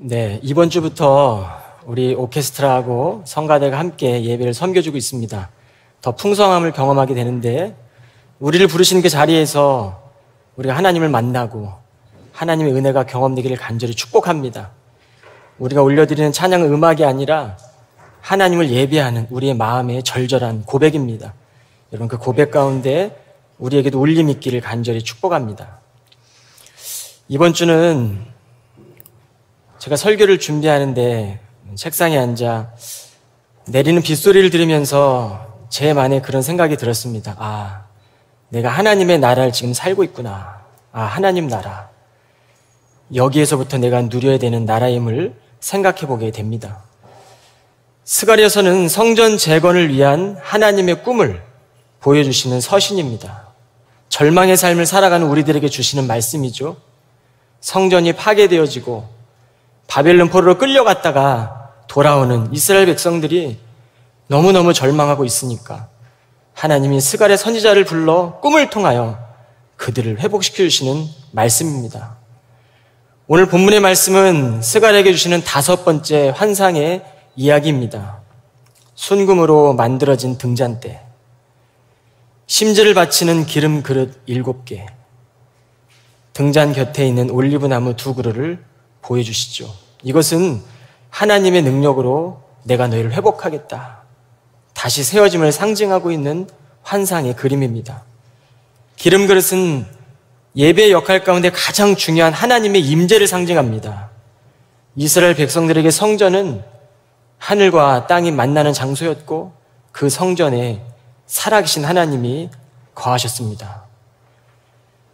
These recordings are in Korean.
네, 이번 주부터 우리 오케스트라하고 성가대가 함께 예배를 섬겨주고 있습니다. 더 풍성함을 경험하게 되는데 우리를 부르신 그 자리에서 우리가 하나님을 만나고 하나님의 은혜가 경험되기를 간절히 축복합니다. 우리가 올려드리는 찬양은 음악이 아니라 하나님을 예배하는 우리의 마음의 절절한 고백입니다. 여러분, 그 고백 가운데 우리에게도 울림 있기를 간절히 축복합니다. 이번 주는 제가 설교를 준비하는데 책상에 앉아 내리는 빗소리를 들으면서 제 안에 그런 생각이 들었습니다. 아, 내가 하나님의 나라를 지금 살고 있구나. 아, 하나님 나라. 여기에서부터 내가 누려야 되는 나라임을 생각해 보게 됩니다. 스가랴서는 성전 재건을 위한 하나님의 꿈을 보여주시는 서신입니다. 절망의 삶을 살아가는 우리들에게 주시는 말씀이죠. 성전이 파괴되어지고 바벨론 포로로 끌려갔다가 돌아오는 이스라엘 백성들이 너무너무 절망하고 있으니까 하나님이 스가랴 선지자를 불러 꿈을 통하여 그들을 회복시켜 주시는 말씀입니다. 오늘 본문의 말씀은 스가랴에게 주시는 5번째 환상의 이야기입니다. 순금으로 만들어진 등잔대, 심지를 바치는 기름 그릇 7개, 등잔 곁에 있는 올리브나무 2그루를 보여주시죠. 이것은 하나님의 능력으로 내가 너희를 회복하겠다, 다시 세워짐을 상징하고 있는 환상의 그림입니다. 기름 그릇은 예배의 역할 가운데 가장 중요한 하나님의 임재를 상징합니다. 이스라엘 백성들에게 성전은 하늘과 땅이 만나는 장소였고 그 성전에 살아계신 하나님이 거하셨습니다.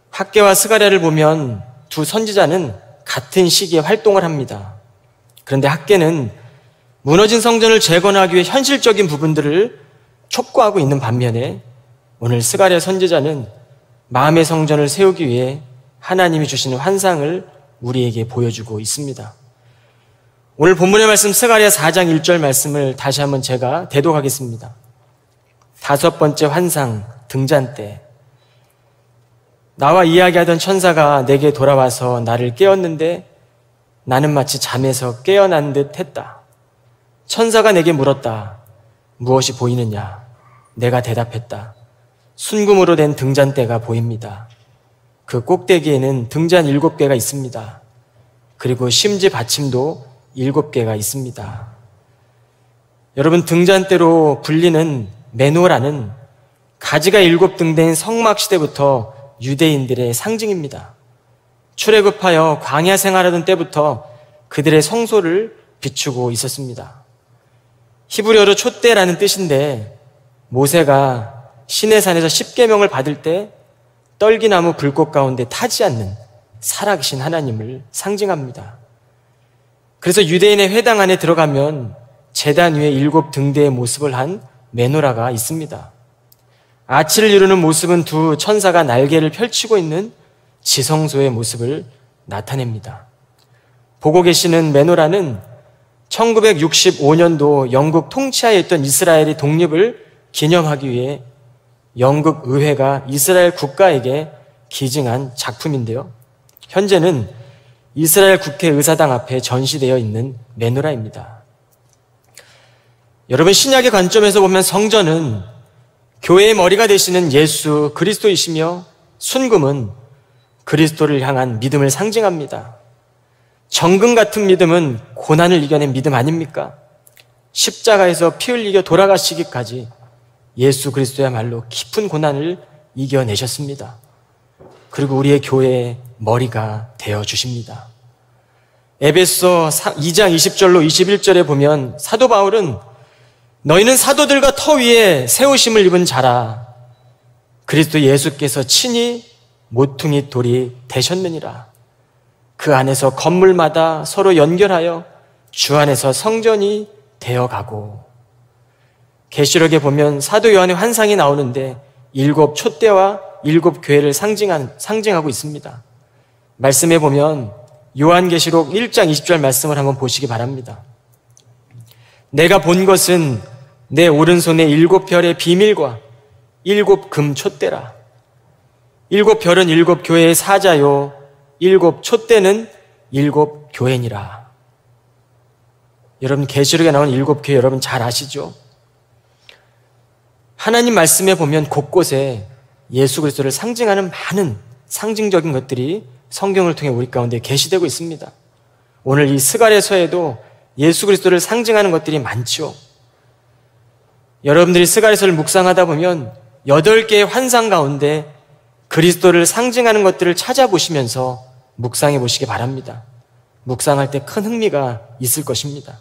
학개와 스가랴를 보면 두 선지자는 같은 시기에 활동을 합니다. 그런데 학개는 무너진 성전을 재건하기 위해 현실적인 부분들을 촉구하고 있는 반면에 오늘 스가랴 선지자는 마음의 성전을 세우기 위해 하나님이 주시는 환상을 우리에게 보여주고 있습니다. 오늘 본문의 말씀 스가랴 4장 1절 말씀을 다시 한번 제가 대독하겠습니다. 5번째 환상, 등잔대. 나와 이야기하던 천사가 내게 돌아와서 나를 깨웠는데 나는 마치 잠에서 깨어난 듯 했다. 천사가 내게 물었다. 무엇이 보이느냐? 내가 대답했다. 순금으로 된 등잔대가 보입니다. 그 꼭대기에는 등잔 7개가 있습니다. 그리고 심지 받침도 7개가 있습니다. 여러분, 등잔대로 불리는 메노라는 가지가 7등대인 성막시대부터 유대인들의 상징입니다. 출애굽하여 광야 생활하던 때부터 그들의 성소를 비추고 있었습니다. 히브리어로 촛대라는 뜻인데 모세가 시내산에서 10계명을 받을 때 떨기나무 불꽃 가운데 타지 않는 살아계신 하나님을 상징합니다. 그래서 유대인의 회당 안에 들어가면 제단 위에 7등대의 모습을 한 메노라가 있습니다. 아치를 이루는 모습은 두 천사가 날개를 펼치고 있는 지성소의 모습을 나타냅니다. 보고 계시는 메노라는 1965년도 영국 통치하에 있던 이스라엘의 독립을 기념하기 위해 영국 의회가 이스라엘 국가에게 기증한 작품인데요. 현재는 이스라엘 국회의사당 앞에 전시되어 있는 메노라입니다. 여러분, 신약의 관점에서 보면 성전은 교회의 머리가 되시는 예수 그리스도이시며 순금은 그리스도를 향한 믿음을 상징합니다. 정금 같은 믿음은 고난을 이겨낸 믿음 아닙니까? 십자가에서 피 흘리겨 돌아가시기까지 예수 그리스도야말로 깊은 고난을 이겨내셨습니다. 그리고 우리의 교회의 머리가 되어주십니다. 에베소 2장 20절로 21절에 보면 사도 바울은 너희는 사도들과 터 위에 세우심을 입은 자라. 그리스도 예수께서 친히 모퉁이 돌이 되셨느니라. 그 안에서 건물마다 서로 연결하여 주 안에서 성전이 되어가고. 계시록에 보면 사도 요한의 환상이 나오는데 7 촛대와 7 교회를 상징하고 있습니다. 말씀에 보면 요한계시록 1장 20절 말씀을 한번 보시기 바랍니다. 내가 본 것은 내 오른손에 7 별의 비밀과 7 금 촛대라. 7 별은 7 교회의 사자요 7 촛대는 7 교회니라. 여러분 계시록에 나온 7교회 여러분 잘 아시죠? 하나님 말씀에 보면 곳곳에 예수 그리스도를 상징하는 많은 상징적인 것들이 성경을 통해 우리 가운데 계시되고 있습니다. 오늘 이 스가랴서에도 예수 그리스도를 상징하는 것들이 많죠. 여러분들이 스가랴서를 묵상하다 보면 8개의 환상 가운데 그리스도를 상징하는 것들을 찾아보시면서 묵상해 보시기 바랍니다. 묵상할 때 큰 흥미가 있을 것입니다.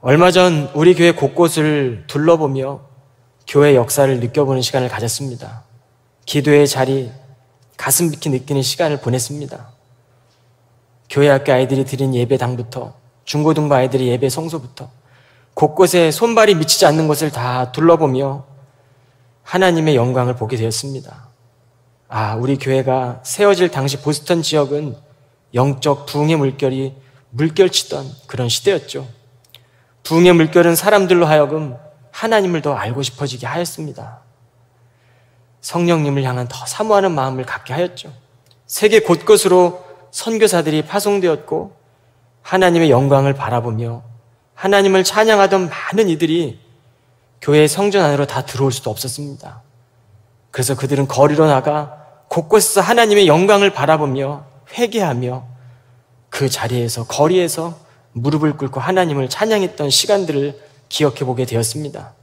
얼마 전 우리 교회 곳곳을 둘러보며 교회 역사를 느껴보는 시간을 가졌습니다. 기도의 자리, 가슴 깊이 느끼는 시간을 보냈습니다. 교회 학교 아이들이 드린 예배당부터 중고등부 아이들이 예배 성소부터 곳곳에 손발이 미치지 않는 곳을 다 둘러보며 하나님의 영광을 보게 되었습니다. 우리 교회가 세워질 당시 보스턴 지역은 영적 부흥의 물결이 물결치던 그런 시대였죠. 부흥의 물결은 사람들로 하여금 하나님을 더 알고 싶어지게 하였습니다. 성령님을 향한 더 사모하는 마음을 갖게 하였죠. 세계 곳곳으로 선교사들이 파송되었고 하나님의 영광을 바라보며 하나님을 찬양하던 많은 이들이 교회 성전 안으로 다 들어올 수도 없었습니다. 그래서 그들은 거리로 나가 곳곳에서 하나님의 영광을 바라보며 회개하며 그 자리에서 거리에서 무릎을 꿇고 하나님을 찬양했던 시간들을 기억해 보게 되었습니다.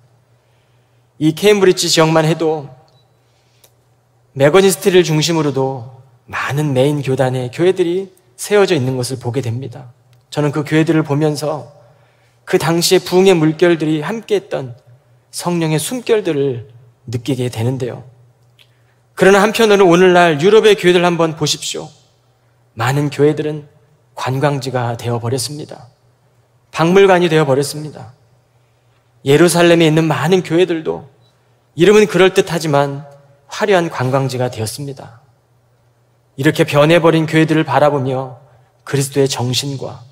이 케임브리지 지역만 해도 메거니스트를 중심으로도 많은 메인 교단의 교회들이 세워져 있는 것을 보게 됩니다. 저는 그 교회들을 보면서 그 당시의 부흥의 물결들이 함께했던 성령의 숨결들을 느끼게 되는데요. 그러나 한편으로 오늘날 유럽의 교회들 한번 보십시오. 많은 교회들은 관광지가 되어버렸습니다. 박물관이 되어버렸습니다. 예루살렘에 있는 많은 교회들도 이름은 그럴듯하지만 화려한 관광지가 되었습니다. 이렇게 변해버린 교회들을 바라보며 그리스도의 정신과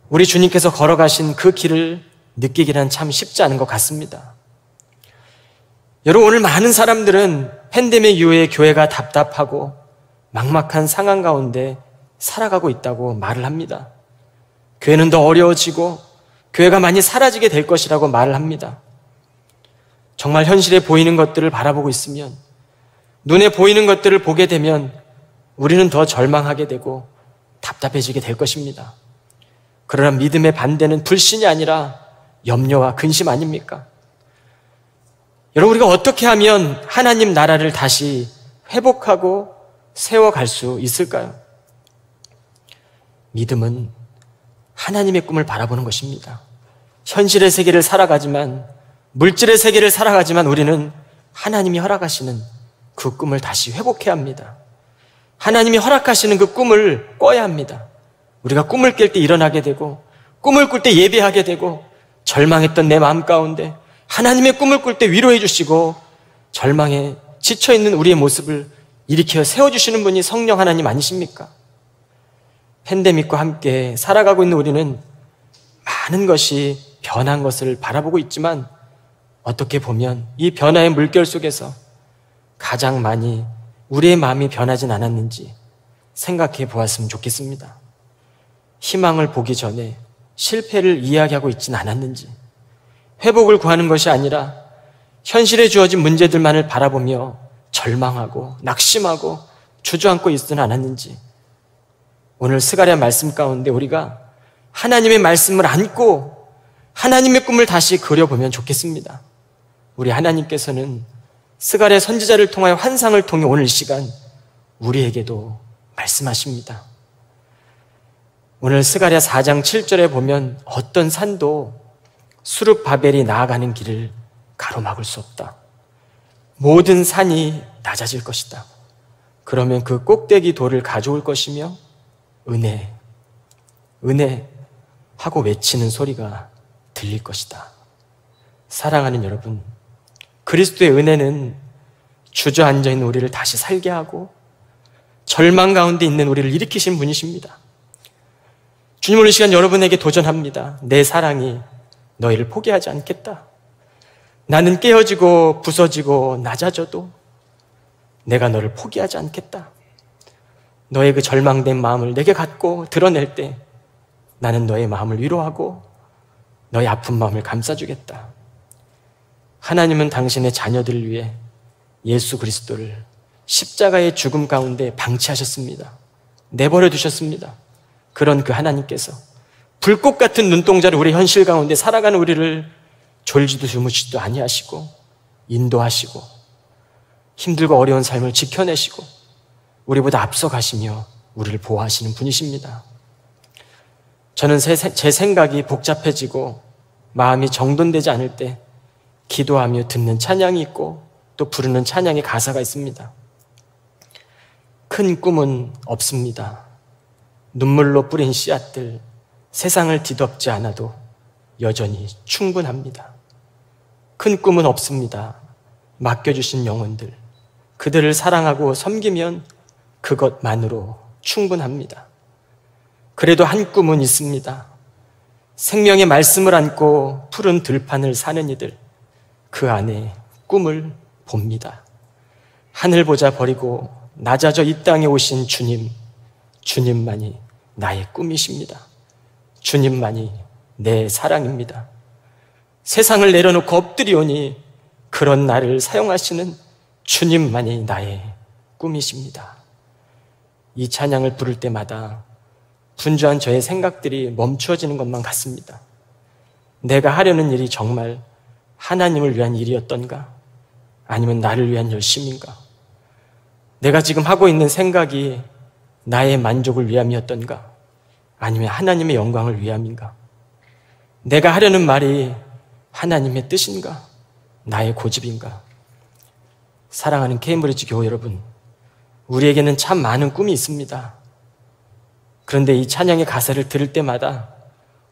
우리 주님께서 걸어가신 그 길을 느끼기란 참 쉽지 않은 것 같습니다. 여러분, 오늘 많은 사람들은 팬데믹 이후에 교회가 답답하고 막막한 상황 가운데 살아가고 있다고 말을 합니다. 교회는 더 어려워지고 교회가 많이 사라지게 될 것이라고 말을 합니다. 정말 현실에 보이는 것들을 바라보고 있으면, 눈에 보이는 것들을 보게 되면 우리는 더 절망하게 되고 답답해지게 될 것입니다. 그러나 믿음의 반대는 불신이 아니라 염려와 근심 아닙니까? 여러분, 우리가 어떻게 하면 하나님 나라를 다시 회복하고 세워갈 수 있을까요? 믿음은 하나님의 꿈을 바라보는 것입니다. 현실의 세계를 살아가지만, 물질의 세계를 살아가지만 우리는 하나님이 허락하시는 그 꿈을 다시 회복해야 합니다. 하나님이 허락하시는 그 꿈을 꿔야 합니다. 우리가 꿈을 깰 때 일어나게 되고, 꿈을 꿀 때 예배하게 되고, 절망했던 내 마음 가운데 하나님의 꿈을 꿀 때 위로해 주시고, 절망에 지쳐있는 우리의 모습을 일으켜 세워주시는 분이 성령 하나님 아니십니까? 팬데믹과 함께 살아가고 있는 우리는 많은 것이 변한 것을 바라보고 있지만, 어떻게 보면 이 변화의 물결 속에서 가장 많이 우리의 마음이 변하진 않았는지 생각해 보았으면 좋겠습니다. 희망을 보기 전에 실패를 이야기하고 있진 않았는지, 회복을 구하는 것이 아니라 현실에 주어진 문제들만을 바라보며 절망하고 낙심하고 주저앉고 있지는 않았는지, 오늘 스가랴 말씀 가운데 우리가 하나님의 말씀을 안고 하나님의 꿈을 다시 그려보면 좋겠습니다. 우리 하나님께서는 스가랴 선지자를 통하여 환상을 통해 오늘 이 시간 우리에게도 말씀하십니다. 오늘 스가랴 4장 7절에 보면 어떤 산도 수룹바벨이 나아가는 길을 가로막을 수 없다. 모든 산이 낮아질 것이다. 그러면 그 꼭대기 돌을 가져올 것이며 은혜, 은혜 하고 외치는 소리가 들릴 것이다. 사랑하는 여러분, 그리스도의 은혜는 주저앉아 있는 우리를 다시 살게 하고 절망 가운데 있는 우리를 일으키신 분이십니다. 주님, 오늘 이 시간 여러분에게 도전합니다. 내 사랑이 너희를 포기하지 않겠다. 나는 깨어지고 부서지고 낮아져도 내가 너를 포기하지 않겠다. 너의 그 절망된 마음을 내게 갖고 드러낼 때 나는 너의 마음을 위로하고 너의 아픈 마음을 감싸주겠다. 하나님은 당신의 자녀들을 위해 예수 그리스도를 십자가의 죽음 가운데 방치하셨습니다. 내버려 두셨습니다. 그런 그 하나님께서 불꽃 같은 눈동자를 우리 현실 가운데 살아가는 우리를 졸지도 주무시지도 아니하시고 인도하시고 힘들고 어려운 삶을 지켜내시고 우리보다 앞서가시며 우리를 보호하시는 분이십니다. 저는 제 생각이 복잡해지고 마음이 정돈되지 않을 때 기도하며 듣는 찬양이 있고 또 부르는 찬양의 가사가 있습니다. 큰 꿈은 없습니다. 눈물로 뿌린 씨앗들 세상을 뒤덮지 않아도 여전히 충분합니다. 큰 꿈은 없습니다. 맡겨주신 영혼들 그들을 사랑하고 섬기면 그것만으로 충분합니다. 그래도 한 꿈은 있습니다. 생명의 말씀을 안고 푸른 들판을 사는 이들 그 안에 꿈을 봅니다. 하늘 보자 버리고 낮아져 이 땅에 오신 주님, 주님만이 나의 꿈이십니다. 주님만이 내 사랑입니다. 세상을 내려놓고 엎드리오니 그런 나를 사용하시는 주님만이 나의 꿈이십니다. 이 찬양을 부를 때마다 분주한 저의 생각들이 멈추어지는 것만 같습니다. 내가 하려는 일이 정말 하나님을 위한 일이었던가? 아니면 나를 위한 열심인가? 내가 지금 하고 있는 생각이 나의 만족을 위함이었던가? 아니면 하나님의 영광을 위함인가? 내가 하려는 말이 하나님의 뜻인가? 나의 고집인가? 사랑하는 케임브리지 교회 여러분, 우리에게는 참 많은 꿈이 있습니다. 그런데 이 찬양의 가사를 들을 때마다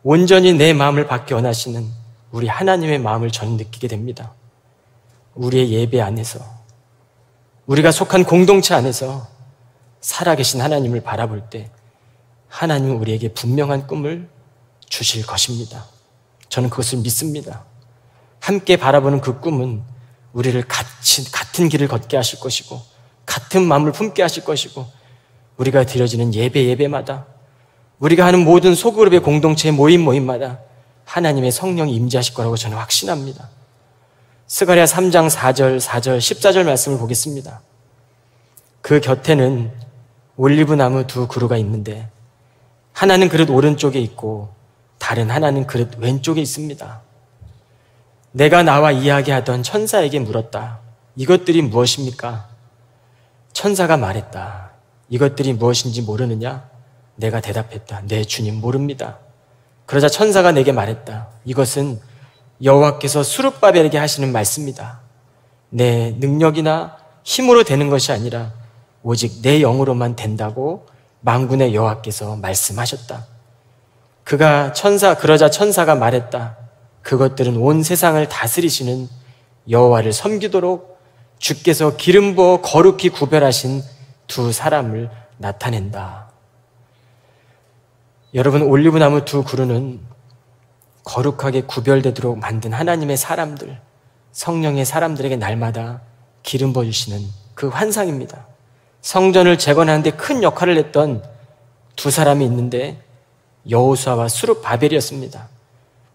온전히 내 마음을 받기 원하시는 우리 하나님의 마음을 저는 느끼게 됩니다. 우리의 예배 안에서, 우리가 속한 공동체 안에서 살아계신 하나님을 바라볼 때 하나님은 우리에게 분명한 꿈을 주실 것입니다. 저는 그것을 믿습니다. 함께 바라보는 그 꿈은 우리를 같은 길을 걷게 하실 것이고 같은 마음을 품게 하실 것이고 우리가 드려지는 예배마다 우리가 하는 모든 소그룹의 공동체의 모임마다 하나님의 성령이 임재하실 거라고 저는 확신합니다. 스가랴 3장 4절, 14절 말씀을 보겠습니다. 그 곁에는 올리브나무 두 그루가 있는데 하나는 그릇 오른쪽에 있고 다른 하나는 그릇 왼쪽에 있습니다. 내가 나와 이야기하던 천사에게 물었다. 이것들이 무엇입니까? 천사가 말했다. 이것들이 무엇인지 모르느냐? 내가 대답했다. 네, 주님 모릅니다. 그러자 천사가 내게 말했다. 이것은 여호와께서 스룹바벨에게 하시는 말씀이다. 내 능력이나 힘으로 되는 것이 아니라 오직 내 영으로만 된다고 만군의 여호와께서 말씀하셨다. 그러자 천사가 말했다. 그것들은 온 세상을 다스리시는 여호와를 섬기도록 주께서 기름 부어 거룩히 구별하신 두 사람을 나타낸다. 여러분, 올리브나무 두 그루는 거룩하게 구별되도록 만든 하나님의 사람들, 성령의 사람들에게 날마다 기름 부어주시는 그 환상입니다. 성전을 재건하는 데 큰 역할을 했던 두 사람이 있는데 여호수아와 스룹바벨이었습니다.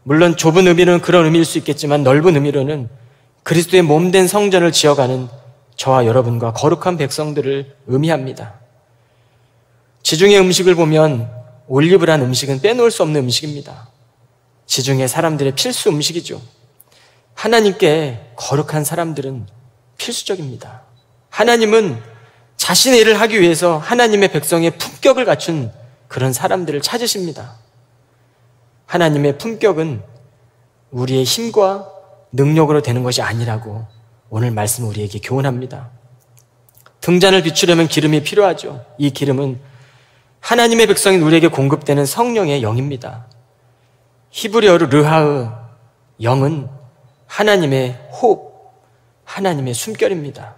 물론 좁은 의미로는 그런 의미일 수 있겠지만 넓은 의미로는 그리스도의 몸된 성전을 지어가는 저와 여러분과 거룩한 백성들을 의미합니다. 지중해 음식을 보면 올리브란 음식은 빼놓을 수 없는 음식입니다. 지중해 사람들의 필수 음식이죠. 하나님께 거룩한 사람들은 필수적입니다. 하나님은 자신의 일을 하기 위해서 하나님의 백성의 품격을 갖춘 그런 사람들을 찾으십니다. 하나님의 품격은 우리의 힘과 능력으로 되는 것이 아니라고 오늘 말씀 우리에게 교훈합니다. 등잔을 비추려면 기름이 필요하죠. 이 기름은 하나님의 백성인 우리에게 공급되는 성령의 영입니다. 히브리어로 르하으, 영은 하나님의 호흡, 하나님의 숨결입니다.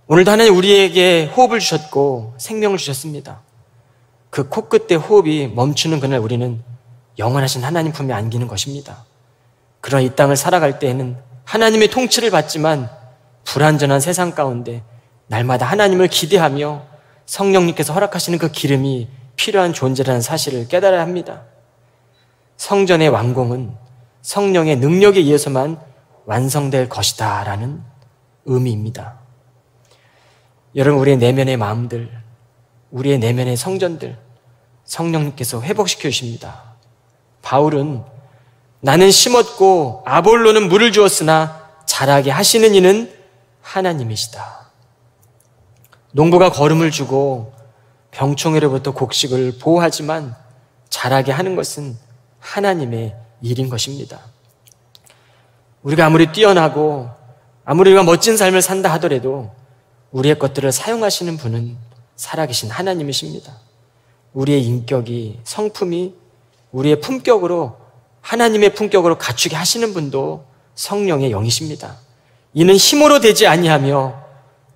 오늘도 하나님 우리에게 호흡을 주셨고 생명을 주셨습니다. 그 코끝에 호흡이 멈추는 그날 우리는 영원하신 하나님 품에 안기는 것입니다. 그러나 이 땅을 살아갈 때에는 하나님의 통치를 받지만 불완전한 세상 가운데 날마다 하나님을 기대하며 성령님께서 허락하시는 그 기름이 필요한 존재라는 사실을 깨달아야 합니다. 성전의 완공은 성령의 능력에 의해서만 완성될 것이다 라는 의미입니다. 여러분, 우리의 내면의 마음들, 우리의 내면의 성전들 성령님께서 회복시켜 주십니다. 바울은 나는 심었고 아볼로는 물을 주었으나 자라게 하시는 이는 하나님이시다. 농부가 거름을 주고 병충해로부터 곡식을 보호하지만 자라게 하는 것은 하나님의 일인 것입니다. 우리가 아무리 뛰어나고 아무리 우리가 멋진 삶을 산다 하더라도 우리의 것들을 사용하시는 분은 살아계신 하나님이십니다. 우리의 인격이, 성품이 우리의 품격으로, 하나님의 품격으로 갖추게 하시는 분도 성령의 영이십니다. 이는 힘으로 되지 아니하며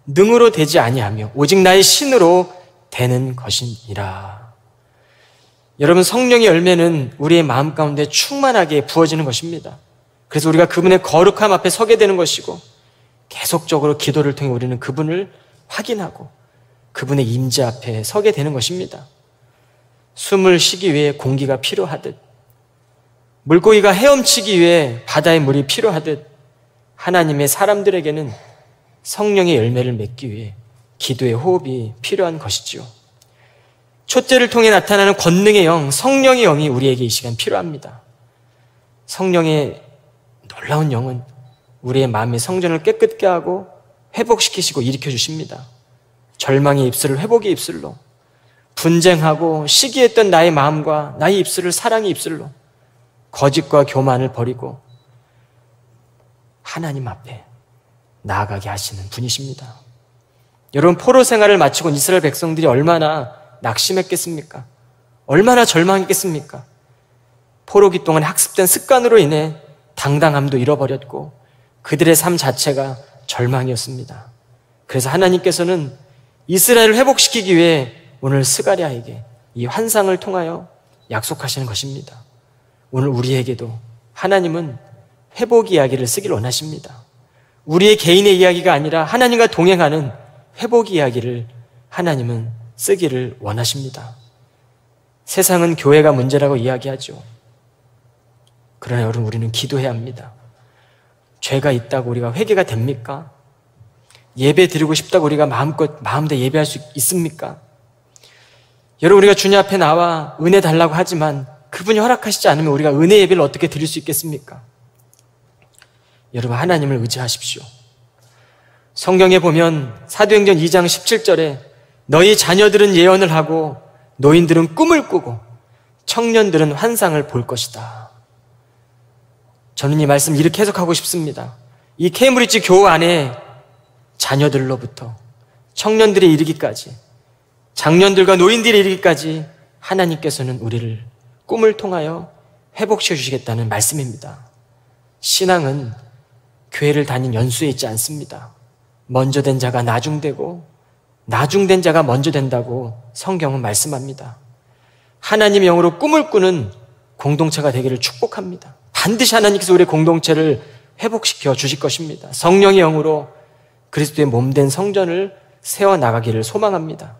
능으로 되지 아니하며 오직 나의 신으로 되는 것이니라. 여러분, 성령의 열매는 우리의 마음 가운데 충만하게 부어지는 것입니다. 그래서 우리가 그분의 거룩함 앞에 서게 되는 것이고, 계속적으로 기도를 통해 우리는 그분을 확인하고 그분의 임재 앞에 서게 되는 것입니다. 숨을 쉬기 위해 공기가 필요하듯, 물고기가 헤엄치기 위해 바다의 물이 필요하듯, 하나님의 사람들에게는 성령의 열매를 맺기 위해 기도의 호흡이 필요한 것이지요. 촛대를 통해 나타나는 권능의 영, 성령의 영이 우리에게 이 시간 필요합니다. 성령의 놀라운 영은 우리의 마음의 성전을 깨끗게 하고 회복시키시고 일으켜 주십니다. 절망의 입술을 회복의 입술로, 분쟁하고 시기했던 나의 마음과 나의 입술을 사랑의 입술로, 거짓과 교만을 버리고 하나님 앞에 나아가게 하시는 분이십니다. 여러분, 포로 생활을 마치고 이스라엘 백성들이 얼마나 낙심했겠습니까? 얼마나 절망했겠습니까? 포로기 동안 학습된 습관으로 인해 당당함도 잃어버렸고 그들의 삶 자체가 절망이었습니다. 그래서 하나님께서는 이스라엘을 회복시키기 위해 오늘 스가랴에게 이 환상을 통하여 약속하시는 것입니다. 오늘 우리에게도 하나님은 회복 이야기를 쓰길 원하십니다. 우리의 개인의 이야기가 아니라 하나님과 동행하는 회복 이야기를 하나님은 쓰기를 원하십니다. 세상은 교회가 문제라고 이야기하죠. 그러나 여러분, 우리는 기도해야 합니다. 죄가 있다고 우리가 회개가 됩니까? 예배 드리고 싶다고 우리가 마음대로 예배할 수 있습니까? 여러분, 우리가 주님 앞에 나와 은혜 달라고 하지만 그분이 허락하시지 않으면 우리가 은혜 예배를 어떻게 드릴 수 있겠습니까? 여러분, 하나님을 의지하십시오. 성경에 보면 사도행전 2장 17절에 너희 자녀들은 예언을 하고 노인들은 꿈을 꾸고 청년들은 환상을 볼 것이다. 저는 이 말씀 이렇게 해석하고 싶습니다. 이 케임브리지 교우 안에 자녀들로부터 청년들에 이르기까지, 장년들과 노인들에 이르기까지 하나님께서는 우리를 꿈을 통하여 회복시켜 주시겠다는 말씀입니다. 신앙은 교회를 다닌 연수에 있지 않습니다. 먼저 된 자가 나중되고 나중된 자가 먼저 된다고 성경은 말씀합니다. 하나님의 영으로 꿈을 꾸는 공동체가 되기를 축복합니다. 반드시 하나님께서 우리의 공동체를 회복시켜 주실 것입니다. 성령의 영으로 그리스도의 몸된 성전을 세워나가기를 소망합니다.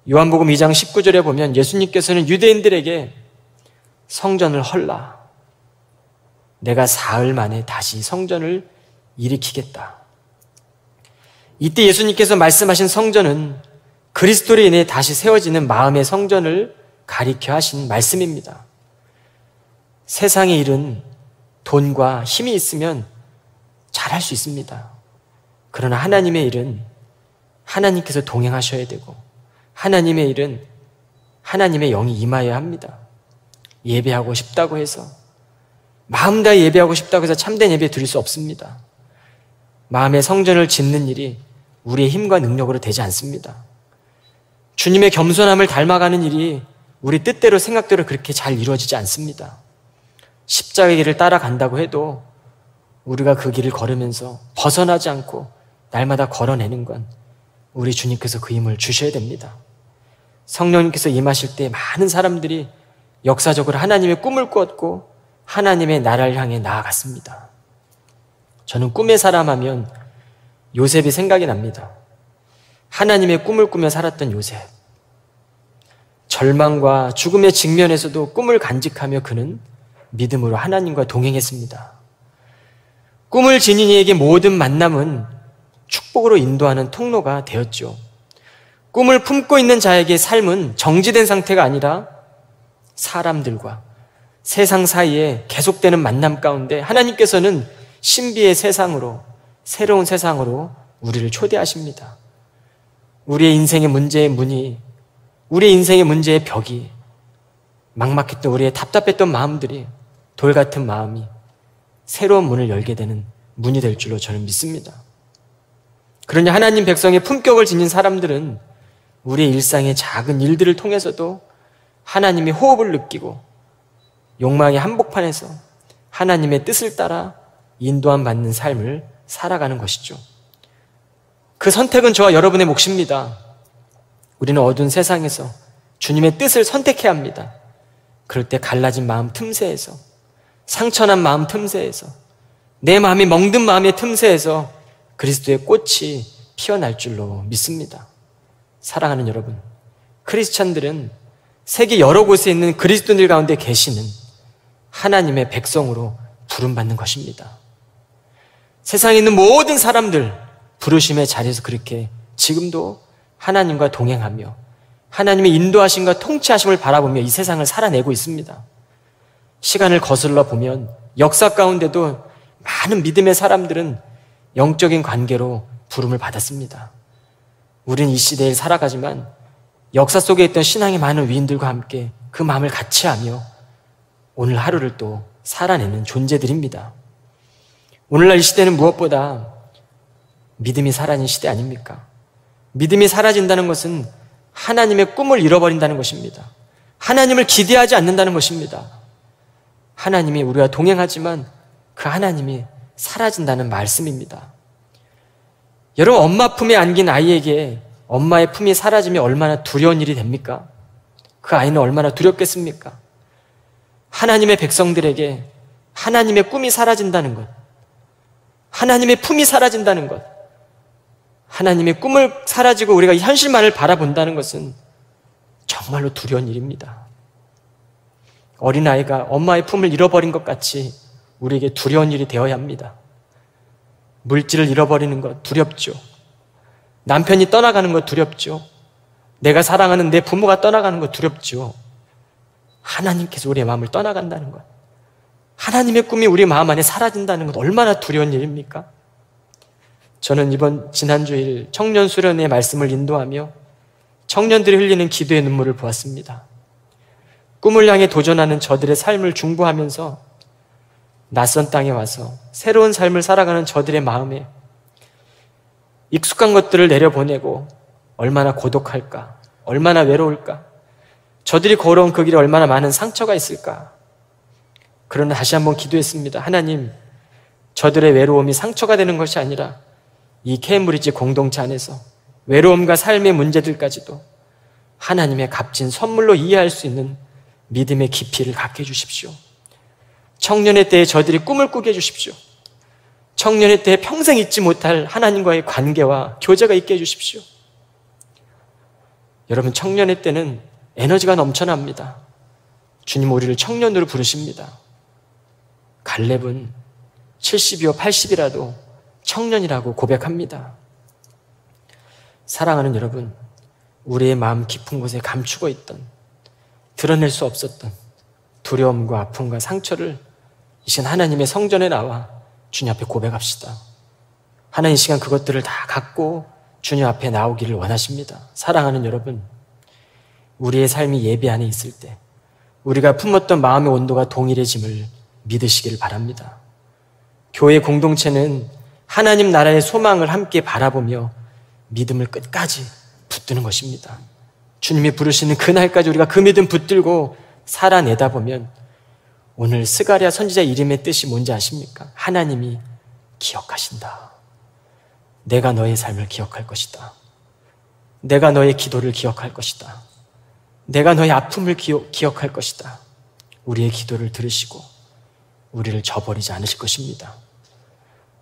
요한복음 2장 19절에 보면 예수님께서는 유대인들에게 성전을 헐라, 내가 사흘 만에 다시 성전을 일으키겠다. 이때 예수님께서 말씀하신 성전은 그리스도로 인해 다시 세워지는 마음의 성전을 가리켜 하신 말씀입니다. 세상의 일은 돈과 힘이 있으면 잘할 수 있습니다. 그러나 하나님의 일은 하나님께서 동행하셔야 되고, 하나님의 일은 하나님의 영이 임하여야 합니다. 예배하고 싶다고 해서, 마음 다해 예배하고 싶다고 해서 참된 예배 드릴 수 없습니다. 마음의 성전을 짓는 일이 우리의 힘과 능력으로 되지 않습니다. 주님의 겸손함을 닮아가는 일이 우리 뜻대로 생각대로 그렇게 잘 이루어지지 않습니다. 십자가의 길을 따라간다고 해도 우리가 그 길을 걸으면서 벗어나지 않고 날마다 걸어내는 건 우리 주님께서 그 힘을 주셔야 됩니다. 성령님께서 임하실 때 많은 사람들이 역사적으로 하나님의 꿈을 꾸었고 하나님의 나라를 향해 나아갔습니다. 저는 꿈의 사람 하면 요셉이 생각이 납니다. 하나님의 꿈을 꾸며 살았던 요셉. 절망과 죽음의 직면에서도 꿈을 간직하며 그는 믿음으로 하나님과 동행했습니다. 꿈을 지닌 이에게 모든 만남은 축복으로 인도하는 통로가 되었죠. 꿈을 품고 있는 자에게 삶은 정지된 상태가 아니라 사람들과 세상 사이에 계속되는 만남 가운데 하나님께서는 신비의 세상으로, 새로운 세상으로 우리를 초대하십니다. 우리의 인생의 문제의 문이, 우리의 인생의 문제의 벽이, 막막했던 우리의 답답했던 마음들이, 돌 같은 마음이 새로운 문을 열게 되는 문이 될 줄로 저는 믿습니다. 그러니 하나님 백성의 품격을 지닌 사람들은 우리의 일상의 작은 일들을 통해서도 하나님의 호흡을 느끼고 욕망의 한복판에서 하나님의 뜻을 따라 인도함 받는 삶을 살아가는 것이죠. 그 선택은 저와 여러분의 몫입니다. 우리는 어두운 세상에서 주님의 뜻을 선택해야 합니다. 그럴 때 갈라진 마음 틈새에서, 상처난 마음 틈새에서, 내 마음이 멍든 마음의 틈새에서 그리스도의 꽃이 피어날 줄로 믿습니다. 사랑하는 여러분, 크리스찬들은 세계 여러 곳에 있는 그리스도인들 가운데 계시는 하나님의 백성으로 부름받는 것입니다. 세상에 있는 모든 사람들 부르심의 자리에서 그렇게 지금도 하나님과 동행하며 하나님의 인도하심과 통치하심을 바라보며 이 세상을 살아내고 있습니다. 시간을 거슬러 보면 역사 가운데도 많은 믿음의 사람들은 영적인 관계로 부름을 받았습니다. 우리는 이 시대에 살아가지만 역사 속에 있던 신앙의 많은 위인들과 함께 그 마음을 같이 하며 오늘 하루를 또 살아내는 존재들입니다. 오늘날 이 시대는 무엇보다 믿음이 사라진 시대 아닙니까? 믿음이 사라진다는 것은 하나님의 꿈을 잃어버린다는 것입니다. 하나님을 기대하지 않는다는 것입니다. 하나님이 우리와 동행하지만 그 하나님이 사라진다는 말씀입니다. 여러분, 엄마 품에 안긴 아이에게 엄마의 품이 사라지면 얼마나 두려운 일이 됩니까? 그 아이는 얼마나 두렵겠습니까? 하나님의 백성들에게 하나님의 꿈이 사라진다는 것, 하나님의 품이 사라진다는 것, 하나님의 꿈을 사라지고 우리가 현실만을 바라본다는 것은 정말로 두려운 일입니다. 어린아이가 엄마의 품을 잃어버린 것 같이 우리에게 두려운 일이 되어야 합니다. 물질을 잃어버리는 것 두렵죠. 남편이 떠나가는 것 두렵죠. 내가 사랑하는 내 부모가 떠나가는 것 두렵죠. 하나님께서 우리의 마음을 떠나간다는 것, 하나님의 꿈이 우리 마음 안에 사라진다는 것 얼마나 두려운 일입니까? 저는 지난주일 청년 수련회의 말씀을 인도하며 청년들이 흘리는 기도의 눈물을 보았습니다. 꿈을 향해 도전하는 저들의 삶을 중보하면서 낯선 땅에 와서 새로운 삶을 살아가는 저들의 마음에 익숙한 것들을 내려보내고 얼마나 고독할까, 얼마나 외로울까, 저들이 걸어온 그 길에 얼마나 많은 상처가 있을까. 그러나 다시 한번 기도했습니다. 하나님, 저들의 외로움이 상처가 되는 것이 아니라 이 케임브리지 공동체 안에서 외로움과 삶의 문제들까지도 하나님의 값진 선물로 이해할 수 있는 믿음의 깊이를 갖게 해주십시오. 청년의 때에 저들이 꿈을 꾸게 해주십시오. 청년의 때에 평생 잊지 못할 하나님과의 관계와 교제가 있게 해주십시오. 여러분, 청년의 때는 에너지가 넘쳐납니다. 주님 우리를 청년으로 부르십니다. 갈렙은 70이요 80이라도 청년이라고 고백합니다. 사랑하는 여러분, 우리의 마음 깊은 곳에 감추고 있던, 드러낼 수 없었던 두려움과 아픔과 상처를 이 시간 하나님의 성전에 나와 주님 앞에 고백합시다. 하나님 이 시간 그것들을 다 갖고 주님 앞에 나오기를 원하십니다. 사랑하는 여러분, 우리의 삶이 예배 안에 있을 때 우리가 품었던 마음의 온도가 동일해짐을 믿으시기를 바랍니다. 교회 공동체는 하나님 나라의 소망을 함께 바라보며 믿음을 끝까지 붙드는 것입니다. 주님이 부르시는 그날까지 우리가 그 믿음 붙들고 살아내다 보면 오늘 스가랴 선지자 이름의 뜻이 뭔지 아십니까? 하나님이 기억하신다. 내가 너의 삶을 기억할 것이다. 내가 너의 기도를 기억할 것이다. 내가 너의 아픔을 기억할 것이다. 우리의 기도를 들으시고 우리를 저버리지 않으실 것입니다.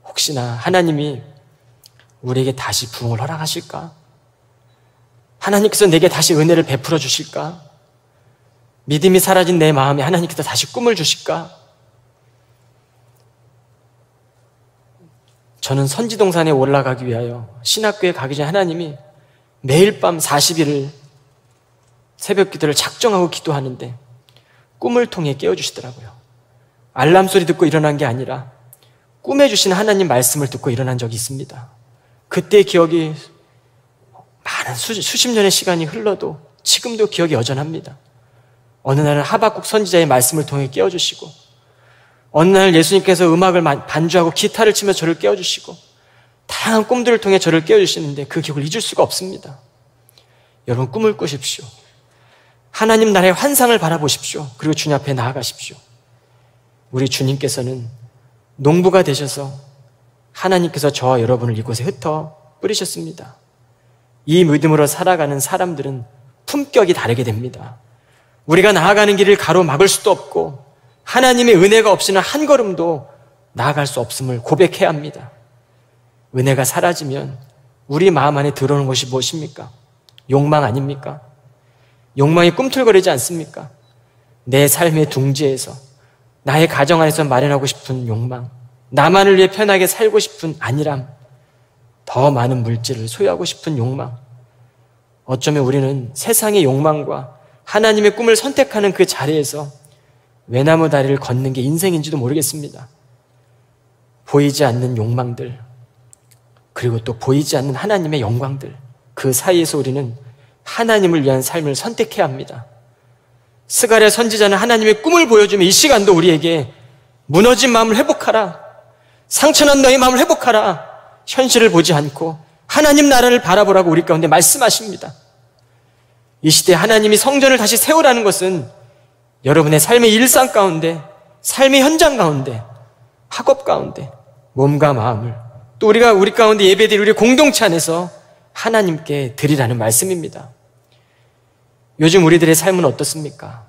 혹시나 하나님이 우리에게 다시 부흥을 허락하실까? 하나님께서 내게 다시 은혜를 베풀어 주실까? 믿음이 사라진 내 마음에 하나님께서 다시 꿈을 주실까? 저는 선지동산에 올라가기 위하여 신학교에 가기 전에 하나님이 매일 밤 40일을 새벽 기도를 작정하고 기도하는데 꿈을 통해 깨워주시더라고요. 알람 소리 듣고 일어난 게 아니라 꿈에 주신 하나님 말씀을 듣고 일어난 적이 있습니다. 그때의 기억이 많은 수십 년의 시간이 흘러도 지금도 기억이 여전합니다. 어느 날은 하박국 선지자의 말씀을 통해 깨워주시고, 어느 날 예수님께서 음악을 반주하고 기타를 치며 저를 깨워주시고, 다양한 꿈들을 통해 저를 깨워주시는데 그 기억을 잊을 수가 없습니다. 여러분, 꿈을 꾸십시오. 하나님 나라의 환상을 바라보십시오. 그리고 주님 앞에 나아가십시오. 우리 주님께서는 농부가 되셔서 하나님께서 저와 여러분을 이곳에 흩어 뿌리셨습니다. 이 믿음으로 살아가는 사람들은 품격이 다르게 됩니다. 우리가 나아가는 길을 가로막을 수도 없고 하나님의 은혜가 없이는 한 걸음도 나아갈 수 없음을 고백해야 합니다. 은혜가 사라지면 우리 마음 안에 들어오는 것이 무엇입니까? 욕망 아닙니까? 욕망이 꿈틀거리지 않습니까? 내 삶의 둥지에서 나의 가정 안에서 마련하고 싶은 욕망, 나만을 위해 편하게 살고 싶은 안일함, 더 많은 물질을 소유하고 싶은 욕망. 어쩌면 우리는 세상의 욕망과 하나님의 꿈을 선택하는 그 자리에서 외나무 다리를 걷는 게 인생인지도 모르겠습니다. 보이지 않는 욕망들, 그리고 또 보이지 않는 하나님의 영광들, 그 사이에서 우리는 하나님을 위한 삶을 선택해야 합니다. 스가랴 선지자는 하나님의 꿈을 보여주며 이 시간도 우리에게 무너진 마음을 회복하라, 상처난 너의 마음을 회복하라, 현실을 보지 않고 하나님 나라를 바라보라고 우리 가운데 말씀하십니다. 이 시대에 하나님이 성전을 다시 세우라는 것은 여러분의 삶의 일상 가운데, 삶의 현장 가운데, 학업 가운데 몸과 마음을, 또 우리 가운데 예배드릴 우리 공동체 안에서 하나님께 드리라는 말씀입니다. 요즘 우리들의 삶은 어떻습니까?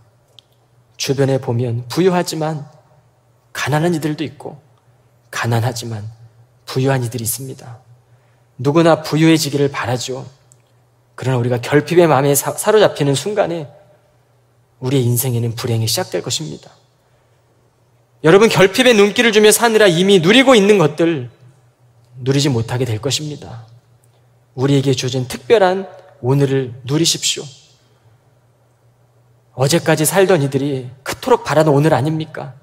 주변에 보면 부유하지만 가난한 이들도 있고, 가난하지만 부유한 이들이 있습니다. 누구나 부유해지기를 바라죠. 그러나 우리가 결핍의 마음에 사로잡히는 순간에 우리의 인생에는 불행이 시작될 것입니다. 여러분, 결핍의 눈길을 주며 사느라 이미 누리고 있는 것들 누리지 못하게 될 것입니다. 우리에게 주어진 특별한 오늘을 누리십시오. 어제까지 살던 이들이 그토록 바라던 오늘 아닙니까?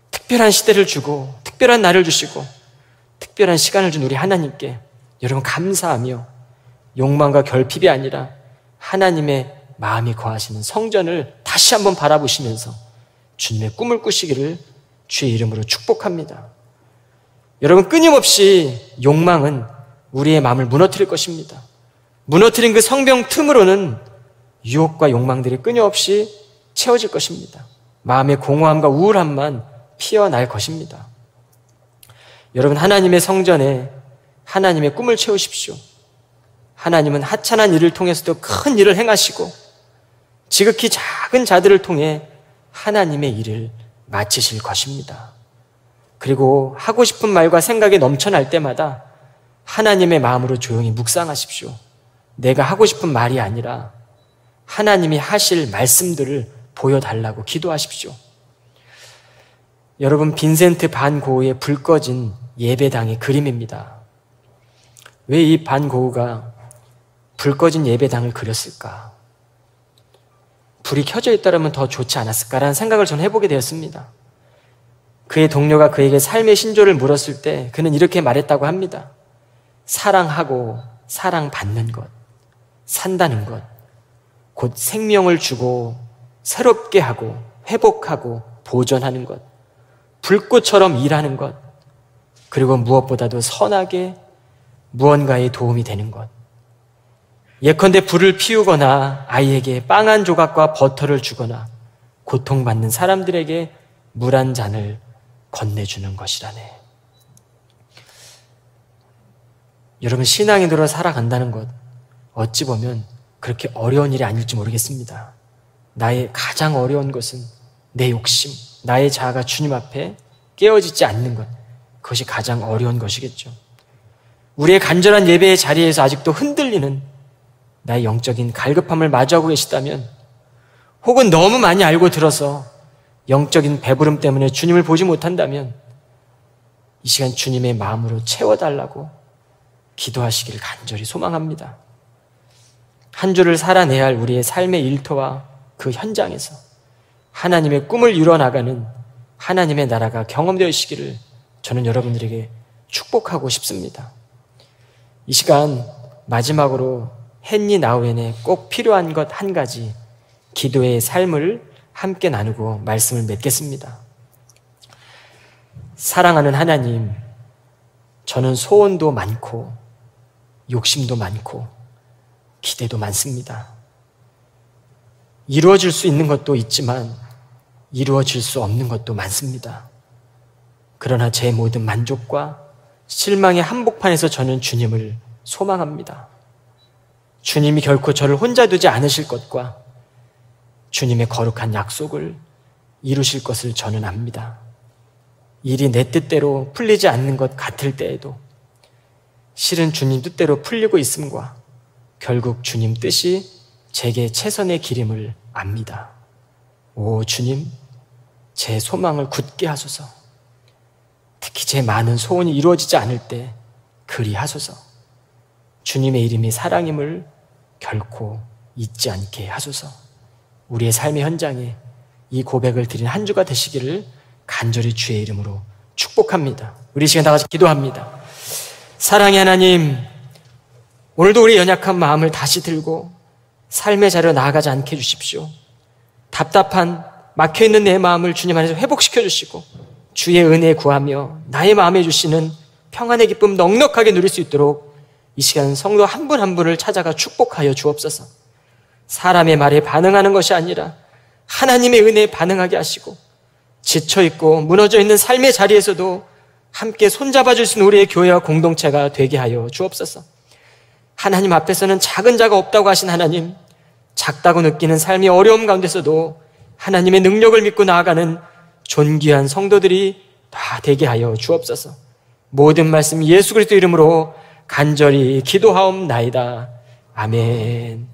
특별한 시대를 주고 특별한 날을 주시고 특별한 시간을 준 우리 하나님께 여러분 감사하며 욕망과 결핍이 아니라 하나님의 마음이 거하시는 성전을 다시 한번 바라보시면서 주님의 꿈을 꾸시기를 주의 이름으로 축복합니다. 여러분, 끊임없이 욕망은 우리의 마음을 무너뜨릴 것입니다. 무너뜨린 그 성벽 틈으로는 유혹과 욕망들이 끊임없이 채워질 것입니다. 마음의 공허함과 우울함만 피어날 것입니다. 여러분, 하나님의 성전에 하나님의 꿈을 채우십시오. 하나님은 하찮은 일을 통해서도 큰 일을 행하시고 지극히 작은 자들을 통해 하나님의 일을 마치실 것입니다. 그리고 하고 싶은 말과 생각이 넘쳐날 때마다 하나님의 마음으로 조용히 묵상하십시오. 내가 하고 싶은 말이 아니라 하나님이 하실 말씀들을 보여달라고 기도하십시오. 여러분, 빈센트 반 고흐의 불 꺼진 예배당의 그림입니다. 왜 이 반 고흐가 불 꺼진 예배당을 그렸을까? 불이 켜져 있더라면 더 좋지 않았을까라는 생각을 저는 해보게 되었습니다. 그의 동료가 그에게 삶의 신조를 물었을 때 그는 이렇게 말했다고 합니다. 사랑하고 사랑받는 것, 산다는 것, 곧 생명을 주고 새롭게 하고 회복하고 보존하는 것, 불꽃처럼 일하는 것, 그리고 무엇보다도 선하게 무언가에 도움이 되는 것. 예컨대 불을 피우거나 아이에게 빵 한 조각과 버터를 주거나 고통받는 사람들에게 물 한 잔을 건네주는 것이라네. 여러분, 신앙인으로 살아간다는 것 어찌 보면 그렇게 어려운 일이 아닐지 모르겠습니다. 나의 가장 어려운 것은 내 욕심, 나의 자아가 주님 앞에 깨어지지 않는 것, 그것이 가장 어려운 것이겠죠. 우리의 간절한 예배의 자리에서 아직도 흔들리는 나의 영적인 갈급함을 마주하고 계시다면 혹은 너무 많이 알고 들어서 영적인 배부름 때문에 주님을 보지 못한다면 이 시간 주님의 마음으로 채워달라고 기도하시기를 간절히 소망합니다. 한 주를 살아내야 할 우리의 삶의 일터와 그 현장에서 하나님의 꿈을 이뤄나가는 하나님의 나라가 경험되시기를 저는 여러분들에게 축복하고 싶습니다. 이 시간 마지막으로 헨리 나우엔의 꼭 필요한 것 한 가지, 기도의 삶을 함께 나누고 말씀을 맺겠습니다. 사랑하는 하나님, 저는 소원도 많고 욕심도 많고 기대도 많습니다. 이루어질 수 있는 것도 있지만 이루어질 수 없는 것도 많습니다. 그러나 제 모든 만족과 실망의 한복판에서 저는 주님을 소망합니다. 주님이 결코 저를 혼자 두지 않으실 것과 주님의 거룩한 약속을 이루실 것을 저는 압니다. 일이 내 뜻대로 풀리지 않는 것 같을 때에도 실은 주님 뜻대로 풀리고 있음과 결국 주님 뜻이 제게 최선의 길임을 압니다. 오 주님, 제 소망을 굳게 하소서. 특히 제 많은 소원이 이루어지지 않을 때 그리하소서. 주님의 이름이 사랑임을 결코 잊지 않게 하소서. 우리의 삶의 현장에 이 고백을 드린 한 주가 되시기를 간절히 주의 이름으로 축복합니다. 우리 시간 다 같이 기도합니다. 사랑의 하나님, 오늘도 우리의 연약한 마음을 다시 들고 삶의 자리로 나아가지 않게 해주십시오. 답답한 막혀있는 내 마음을 주님 안에서 회복시켜 주시고 주의 은혜 구하며 나의 마음에 주시는 평안의 기쁨 넉넉하게 누릴 수 있도록 이 시간 성도 한 분 한 분을 찾아가 축복하여 주옵소서. 사람의 말에 반응하는 것이 아니라 하나님의 은혜에 반응하게 하시고 지쳐있고 무너져 있는 삶의 자리에서도 함께 손잡아 줄 수 있는 우리의 교회와 공동체가 되게 하여 주옵소서. 하나님 앞에서는 작은 자가 없다고 하신 하나님, 작다고 느끼는 삶의 어려움 가운데서도 하나님의 능력을 믿고 나아가는 존귀한 성도들이 다 되게 하여 주옵소서. 모든 말씀 예수 그리스도 이름으로 간절히 기도하옵나이다. 아멘.